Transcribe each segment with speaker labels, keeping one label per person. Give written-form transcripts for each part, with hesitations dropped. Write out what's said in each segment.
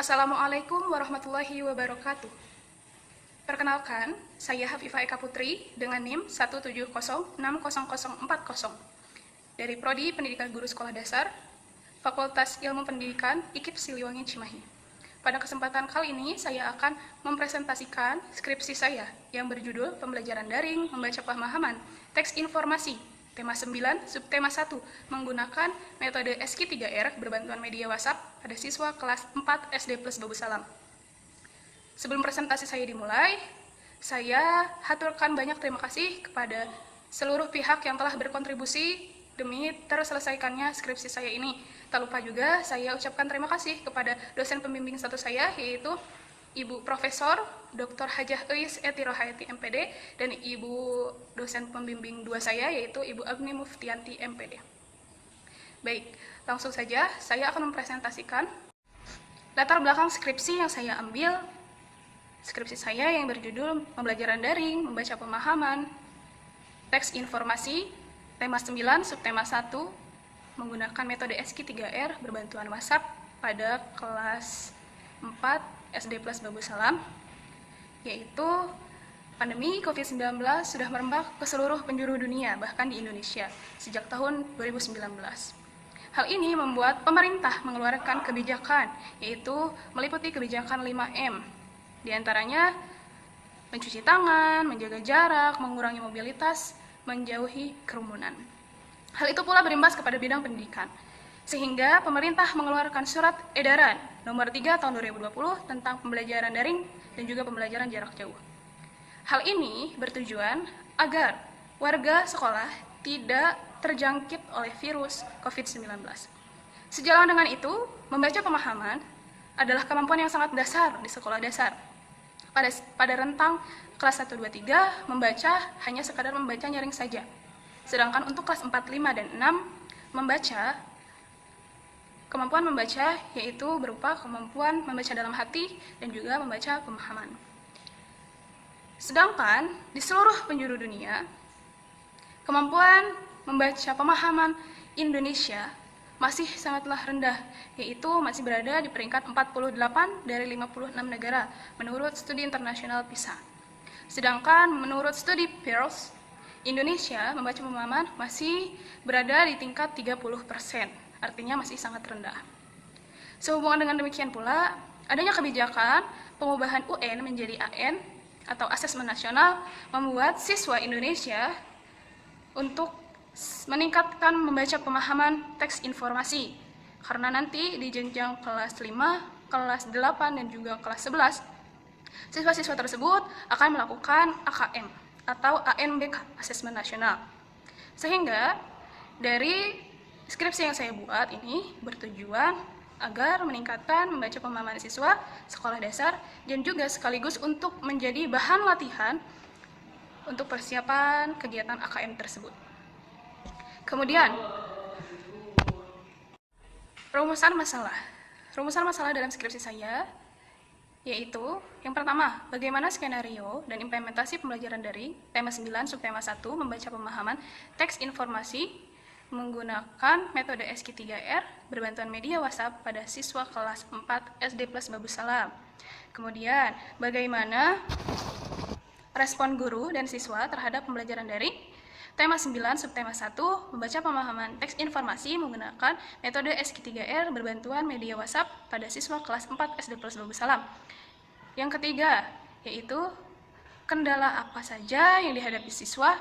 Speaker 1: Assalamualaikum warahmatullahi wabarakatuh. Perkenalkan, saya Hafifah Eka Putri dengan NIM 170604040 dari Prodi Pendidikan Guru Sekolah Dasar, Fakultas Ilmu Pendidikan IKIP Siliwangi Cimahi. Pada kesempatan kali ini, saya akan mempresentasikan skripsi saya yang berjudul Pembelajaran Daring Membaca Pemahaman Teks Informasi, tema 9, subtema 1, menggunakan metode SQ3R berbantuan media WhatsApp pada siswa kelas 4 SD plus Babu Salam. Sebelum presentasi saya dimulai, saya haturkan banyak terima kasih kepada seluruh pihak yang telah berkontribusi demi terselesaikannya skripsi saya ini. Tak lupa juga saya ucapkan terima kasih kepada dosen pembimbing satu saya, yaitu Ibu Profesor Dr. Hajah Eis Eti Rohayati MPD, dan Ibu dosen pembimbing dua saya, yaitu Ibu Agni Muftianti MPD. Baik, langsung saja saya akan mempresentasikan latar belakang skripsi yang saya ambil. Skripsi saya yang berjudul Pembelajaran Daring Membaca Pemahaman Teks Informasi, tema 9, subtema 1, menggunakan metode SQ3R berbantuan WhatsApp pada kelas 4 SD plus Babu Salam, yaitu pandemi COVID-19 sudah merembak ke seluruh penjuru dunia, bahkan di Indonesia, sejak tahun 2019. Hal ini membuat pemerintah mengeluarkan kebijakan, yaitu meliputi kebijakan 5M, di antaranya mencuci tangan, menjaga jarak, mengurangi mobilitas, menjauhi kerumunan. Hal itu pula berimbas kepada bidang pendidikan, sehingga pemerintah mengeluarkan surat edaran nomor 3 tahun 2020 tentang pembelajaran daring dan juga pembelajaran jarak jauh. Hal ini bertujuan agar warga sekolah tidak terjangkit oleh virus COVID-19. Sejalan dengan itu, membaca pemahaman adalah kemampuan yang sangat dasar di sekolah dasar. Pada rentang kelas 1, 2, 3, membaca hanya sekadar membaca nyaring saja. Sedangkan untuk kelas 4, 5, dan 6, kemampuan membaca yaitu berupa kemampuan membaca dalam hati dan juga membaca pemahaman. Sedangkan di seluruh penjuru dunia, kemampuan membaca pemahaman Indonesia masih sangatlah rendah, yaitu masih berada di peringkat 48 dari 56 negara menurut studi internasional PISA. Sedangkan menurut studi Pearls, Indonesia membaca pemahaman masih berada di tingkat 30%, artinya masih sangat rendah. Sehubungan dengan demikian pula, adanya kebijakan pengubahan UN menjadi AN atau Asesmen Nasional membuat siswa Indonesia untuk meningkatkan membaca pemahaman teks informasi, karena nanti di jenjang kelas 5, kelas 8, dan juga kelas 11, siswa-siswa tersebut akan melakukan AKM atau ANBK, Asesmen Nasional. Sehingga dari skripsi yang saya buat ini bertujuan agar meningkatkan membaca pemahaman siswa sekolah dasar dan juga sekaligus untuk menjadi bahan latihan untuk persiapan kegiatan AKM tersebut. Kemudian, rumusan masalah dalam skripsi saya yaitu yang pertama, bagaimana skenario dan implementasi pembelajaran daring, tema 9, subtema 1, membaca pemahaman teks informasi menggunakan metode SQ3R berbantuan media WhatsApp pada siswa kelas 4 SD plus Babu Salam. Kemudian, bagaimana respon guru dan siswa terhadap pembelajaran daring, tema 9, subtema 1, membaca pemahaman teks informasi menggunakan metode SQ3R berbantuan media WhatsApp pada siswa kelas 4 SD plus Babu Salam. Yang ketiga, yaitu kendala apa saja yang dihadapi siswa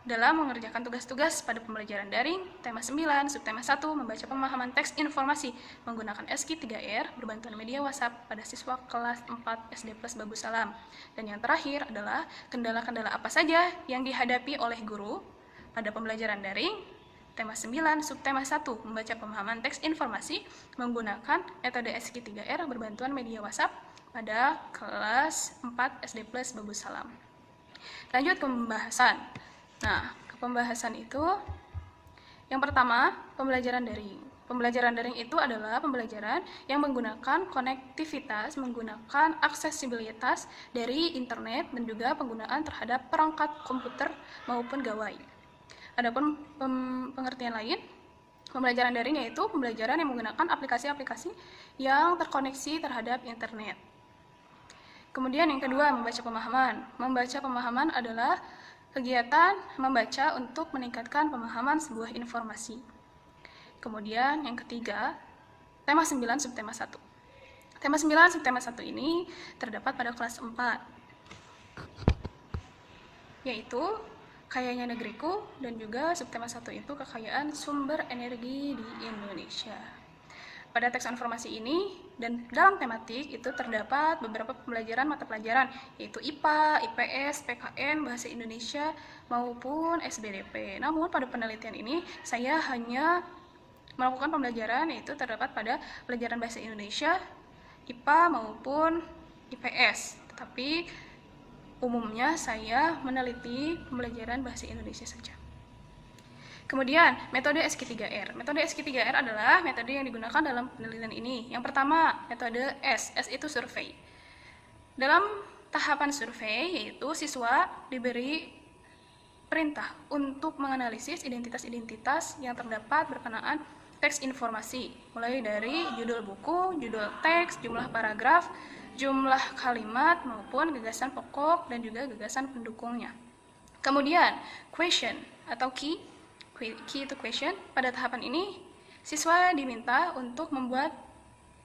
Speaker 1: dalam mengerjakan tugas-tugas pada pembelajaran daring, tema 9, subtema 1, membaca pemahaman teks informasi menggunakan SQ3R berbantuan media WhatsApp pada siswa kelas 4 SD plus Babu Salam. Dan yang terakhir adalah kendala-kendala apa saja yang dihadapi oleh guru pada pembelajaran daring, tema 9, subtema 1, membaca pemahaman teks informasi menggunakan metode SQ3R berbantuan media WhatsApp pada kelas 4 SD plus Babu Salam. Lanjut ke pembahasan. Nah, ke pembahasan itu, yang pertama, pembelajaran daring. Pembelajaran daring itu adalah pembelajaran yang menggunakan konektivitas, menggunakan aksesibilitas dari internet dan juga penggunaan terhadap perangkat komputer maupun gawai. Adapun pengertian lain, Pembelajaran daring yaitu pembelajaran yang menggunakan aplikasi-aplikasi yang terkoneksi terhadap internet. Kemudian yang kedua, membaca pemahaman. Membaca pemahaman adalah kegiatan membaca untuk meningkatkan pemahaman sebuah informasi. Kemudian yang ketiga, tema 9 subtema 1. Tema 9 subtema 1 ini terdapat pada kelas 4, yaitu kayanya negeriku, dan juga subtema 1 itu kekayaan sumber energi di Indonesia. Pada teks informasi ini dan dalam tematik itu terdapat beberapa pembelajaran mata pelajaran, yaitu IPA, IPS, PKN, Bahasa Indonesia, maupun SBDP. Namun pada penelitian ini saya hanya melakukan pembelajaran yaitu terdapat pada pelajaran Bahasa Indonesia, IPA maupun IPS. Tetapi umumnya saya meneliti pembelajaran Bahasa Indonesia saja. Kemudian, metode SQ3R. Metode SQ3R adalah metode yang digunakan dalam penelitian ini. Yang pertama, metode S. S itu survei. Dalam tahapan survei, yaitu siswa diberi perintah untuk menganalisis identitas-identitas yang terdapat berkenaan teks informasi, mulai dari judul buku, judul teks, jumlah paragraf, jumlah kalimat, maupun gagasan pokok dan juga gagasan pendukungnya. Kemudian, question atau key to question. Pada tahapan ini, siswa diminta untuk membuat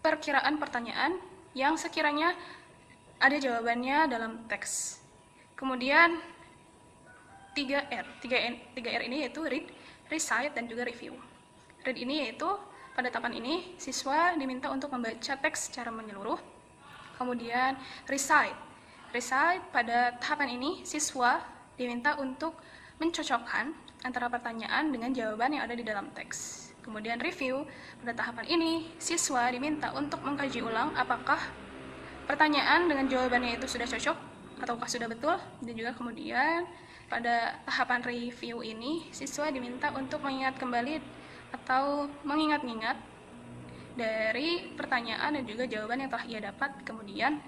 Speaker 1: perkiraan pertanyaan yang sekiranya ada jawabannya dalam teks. Kemudian 3R. 3R ini yaitu read, recite, dan juga review. Read ini yaitu pada tahapan ini siswa diminta untuk membaca teks secara menyeluruh. Kemudian recite. Recite pada tahapan ini siswa diminta untuk mencocokkan antara pertanyaan dengan jawaban yang ada di dalam teks. Kemudian review, pada tahapan ini siswa diminta untuk mengkaji ulang apakah pertanyaan dengan jawabannya itu sudah cocok ataukah sudah betul, dan juga kemudian pada tahapan review ini siswa diminta untuk mengingat kembali atau mengingat-ingat dari pertanyaan dan juga jawaban yang telah ia dapat. Kemudian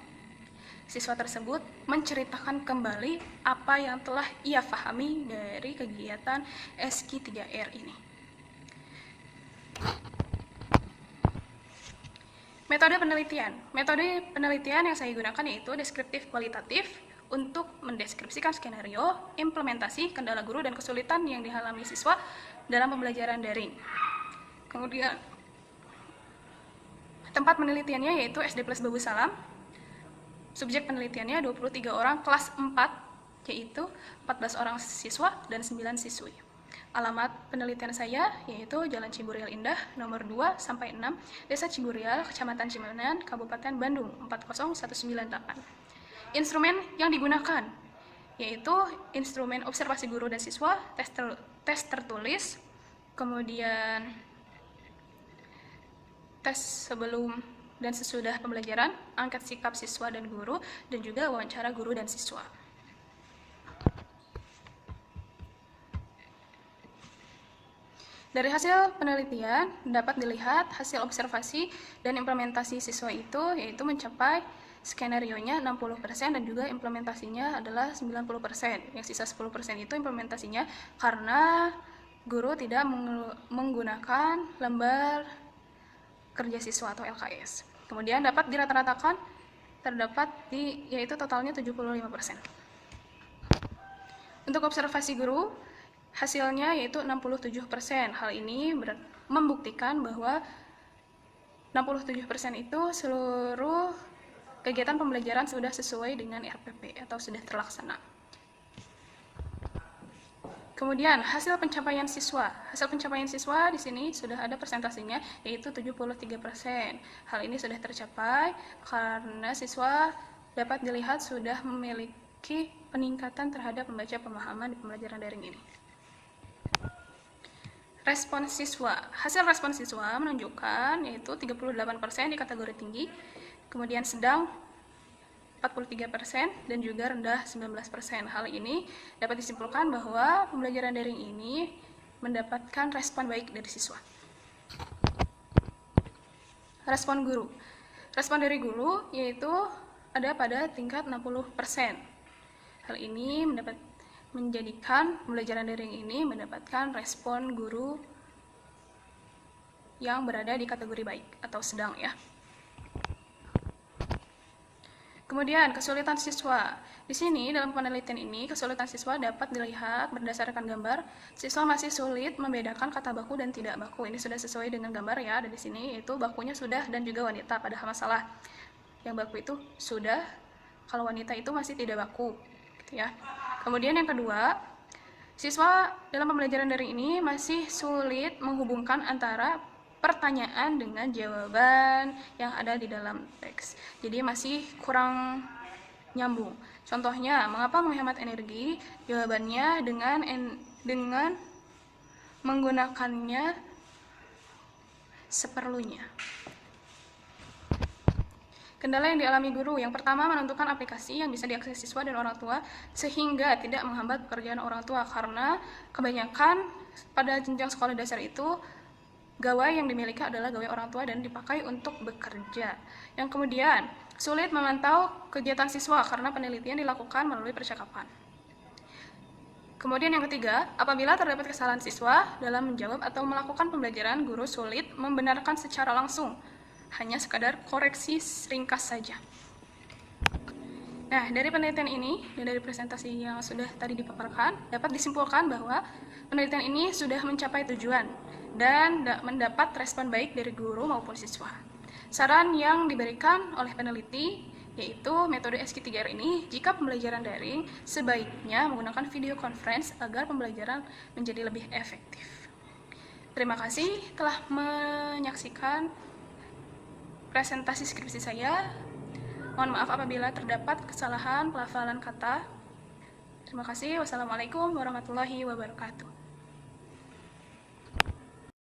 Speaker 1: siswa tersebut menceritakan kembali apa yang telah ia pahami dari kegiatan SQ3R ini. Metode penelitian. Metode penelitian yang saya gunakan yaitu deskriptif kualitatif untuk mendeskripsikan skenario, implementasi, kendala guru, dan kesulitan yang dialami siswa dalam pembelajaran daring. Kemudian tempat penelitiannya yaitu SD Plus Babu Salam. Subjek penelitiannya 23 orang kelas 4, yaitu 14 orang siswa dan 9 siswi. Alamat penelitian saya yaitu Jalan Ciburial Indah, nomor 2-6, Desa Ciburial, Kecamatan Cimanan, Kabupaten Bandung, 40198. Instrumen yang digunakan yaitu instrumen observasi guru dan siswa, tes tertulis, kemudian tes sebelum dan sesudah pembelajaran, angkat sikap siswa dan guru, dan juga wawancara guru dan siswa. Dari hasil penelitian, dapat dilihat hasil observasi dan implementasi siswa itu, yaitu mencapai skenario-nya 60% dan juga implementasinya adalah 90%. Yang sisa 10% itu implementasinya karena guru tidak menggunakan lembar kerja siswa atau LKS. Kemudian dapat dirata-ratakan terdapat yaitu totalnya 75%. Untuk observasi guru, hasilnya yaitu 67%. Hal ini membuktikan bahwa 67% itu seluruh kegiatan pembelajaran sudah sesuai dengan RPP atau sudah terlaksana. Kemudian hasil pencapaian siswa. Hasil pencapaian siswa di sini sudah ada persentasinya yaitu 73%. Hal ini sudah tercapai karena siswa dapat dilihat sudah memiliki peningkatan terhadap membaca pemahaman di pembelajaran daring ini. Respon siswa. Hasil respon siswa menunjukkan yaitu 38% di kategori tinggi, kemudian sedang 43% dan juga rendah 19%. Hal ini dapat disimpulkan bahwa pembelajaran daring ini mendapatkan respon baik dari siswa. Respon guru. Respon dari guru yaitu ada pada tingkat 60%. Hal ini menjadikan pembelajaran daring ini mendapatkan respon guru yang berada di kategori baik atau sedang ya. Kemudian, kesulitan siswa. Di sini, dalam penelitian ini, kesulitan siswa dapat dilihat berdasarkan gambar. Siswa masih sulit membedakan kata baku dan tidak baku. Ini sudah sesuai dengan gambar ya, ada di sini, yaitu bakunya sudah dan juga wanita, padahal masalah. Yang baku itu sudah, kalau wanita itu masih tidak baku. Gitu ya. Kemudian yang kedua, siswa dalam pembelajaran daring ini masih sulit menghubungkan antara pertanyaan dengan jawaban yang ada di dalam teks. Jadi masih kurang nyambung. Contohnya, mengapa menghemat energi? Jawabannya dengan menggunakannya seperlunya. Kendala yang dialami guru, yang pertama menentukan aplikasi yang bisa diakses siswa dan orang tua sehingga tidak menghambat pekerjaan orang tua, karena kebanyakan pada jenjang sekolah dasar itu gawai yang dimiliki adalah gawai orang tua dan dipakai untuk bekerja. Yang kemudian, sulit memantau kegiatan siswa karena penelitian dilakukan melalui percakapan. Kemudian yang ketiga, apabila terdapat kesalahan siswa dalam menjawab atau melakukan pembelajaran, guru sulit membenarkan secara langsung, hanya sekadar koreksi ringkas saja. Nah, dari penelitian ini dan dari presentasi yang sudah tadi dipaparkan, dapat disimpulkan bahwa penelitian ini sudah mencapai tujuan dan mendapat respon baik dari guru maupun siswa. Saran yang diberikan oleh peneliti yaitu metode SQ3R ini, jika pembelajaran daring sebaiknya menggunakan video conference agar pembelajaran menjadi lebih efektif. Terima kasih telah menyaksikan presentasi skripsi saya. Mohon maaf apabila terdapat kesalahan pelafalan kata. Terima kasih. Wassalamualaikum warahmatullahi wabarakatuh.